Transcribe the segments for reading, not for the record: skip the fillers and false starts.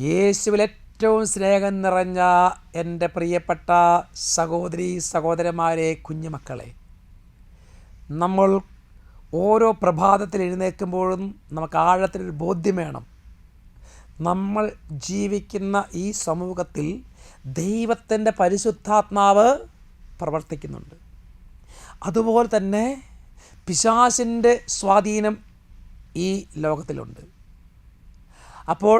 യേശുവിൽ ഏറ്റവും സ്നേഹം നിറഞ്ഞ എൻ്റെ പ്രിയപ്പെട്ട സഹോദരി സഹോദരന്മാരെ, കുഞ്ഞുമക്കളെ, നമ്മൾ ഓരോ പ്രഭാതത്തിൽ എഴുന്നേൽക്കുമ്പോഴും നമുക്ക് ആഴത്തിലൊരു ബോധ്യം വേണം. നമ്മൾ ജീവിക്കുന്ന ഈ സമൂഹത്തിൽ ദൈവത്തിൻ്റെ പരിശുദ്ധാത്മാവ് പ്രവർത്തിക്കുന്നുണ്ട്. അതുപോലെ തന്നെ പിശാചിൻ്റെ സ്വാധീനം ഈ ലോകത്തിലുണ്ട്. അപ്പോൾ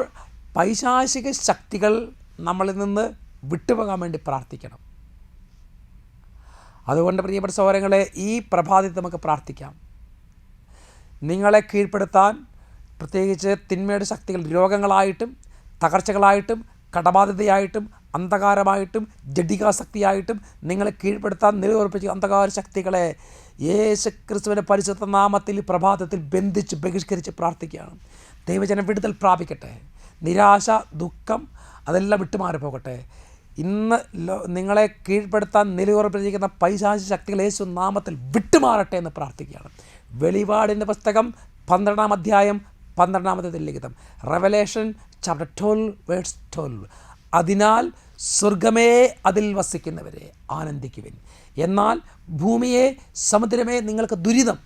പൈശാചിക ശക്തികൾ നമ്മളിൽ നിന്ന് വിട്ടുപോകാൻ വേണ്ടി പ്രാർത്ഥിക്കണം. അതുകൊണ്ട് പ്രിയപ്പെട്ട സഹോദരങ്ങളെ, ഈ പ്രഭാതത്തിൽ നമുക്ക് പ്രാർത്ഥിക്കാം. നിങ്ങളെ കീഴ്പ്പെടുത്താൻ പ്രത്യേകിച്ച് തിന്മയുടെ ശക്തികൾ രോഗങ്ങളായിട്ടും തകർച്ചകളായിട്ടും കടബാധ്യതയായിട്ടും അന്ധകാരമായിട്ടും ജഡികാശക്തിയായിട്ടും നിങ്ങളെ കീഴ്പ്പെടുത്താൻ നിലയുറപ്പിച്ച അന്ധകാര ശക്തികളെ യേശുക്രിസ്തുവിൻ്റെ പരിശുദ്ധ നാമത്തിൽ പ്രഭാതത്തിൽ ബന്ധിച്ച് ബഹിഷ്കരിച്ച് പ്രാർത്ഥിക്കുകയാണ്. ദൈവജനം വിടുതൽ പ്രാപിക്കട്ടെ. നിരാശ, ദുഃഖം അതെല്ലാം വിട്ടുമാറി പോകട്ടെ. ഇന്ന് നിങ്ങളെ കീഴ്പ്പെടുത്താൻ നിലയുറപ്പിച്ചിരിക്കുന്ന പൈശാചിക ശക്തികൾ യേശു നാമത്തിൽ വിട്ടുമാറട്ടെ എന്ന് പ്രാർത്ഥിക്കുകയാണ്. വെളിപാടിൻ്റെ പുസ്തകം 12-ാം അധ്യായം 12-ാമത്തെ ലിഖിതം, റെവലേഷൻ ചാപ്റ്റർ 12 വേഴ്സ് 12. അതിനാൽ സ്വർഗമേ അതിൽ വസിക്കുന്നവരെ ആനന്ദിക്കുവിൻ, എന്നാൽ ഭൂമിയെ സമുദ്രമേ നിങ്ങൾക്ക് ദുരിതം,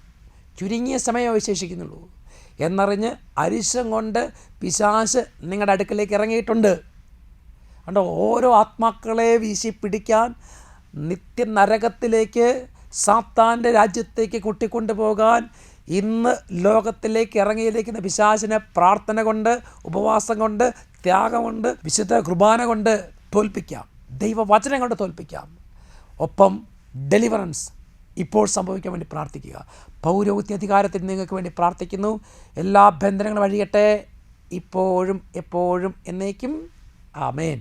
ചുരുങ്ങിയ സമയം അവശേഷിക്കുന്നുള്ളൂ എന്നറിഞ്ഞ് അരിശം കൊണ്ട് പിശാച് നിങ്ങളുടെ അടുക്കലേക്ക് ഇറങ്ങിയിട്ടുണ്ട്. അതുകൊണ്ട് ഓരോ ആത്മാക്കളെ വീശി പിടിക്കാൻ നിത്യ നരകത്തിലേക്ക് സാത്താൻ്റെ രാജ്യത്തേക്ക് കൂട്ടിക്കൊണ്ടു പോകാൻ ഇന്ന് ലോകത്തിലേക്ക് ഇറങ്ങിയിരിക്കുന്ന പിശാചിനെ പ്രാർത്ഥന കൊണ്ട്, ഉപവാസം കൊണ്ട്, ത്യാഗം കൊണ്ട്, വിശുദ്ധ കുർബാന കൊണ്ട് തോൽപ്പിക്കാം. ദൈവവചനം കൊണ്ട് തോൽപ്പിക്കാം. ഒപ്പം ഡെലിവറൻസ് ഇപ്പോൾ സംഭവിക്കാൻ വേണ്ടി പ്രാർത്ഥിക്കുക. പൗരോഹിത്യ അധികാരത്തിൽ നിങ്ങൾക്ക് വേണ്ടി പ്രാർത്ഥിക്കുന്നു. എല്ലാ ബന്ധനങ്ങളും അഴിയട്ടെ, ഇപ്പോഴും എപ്പോഴും എന്നേക്കും. ആമേൻ.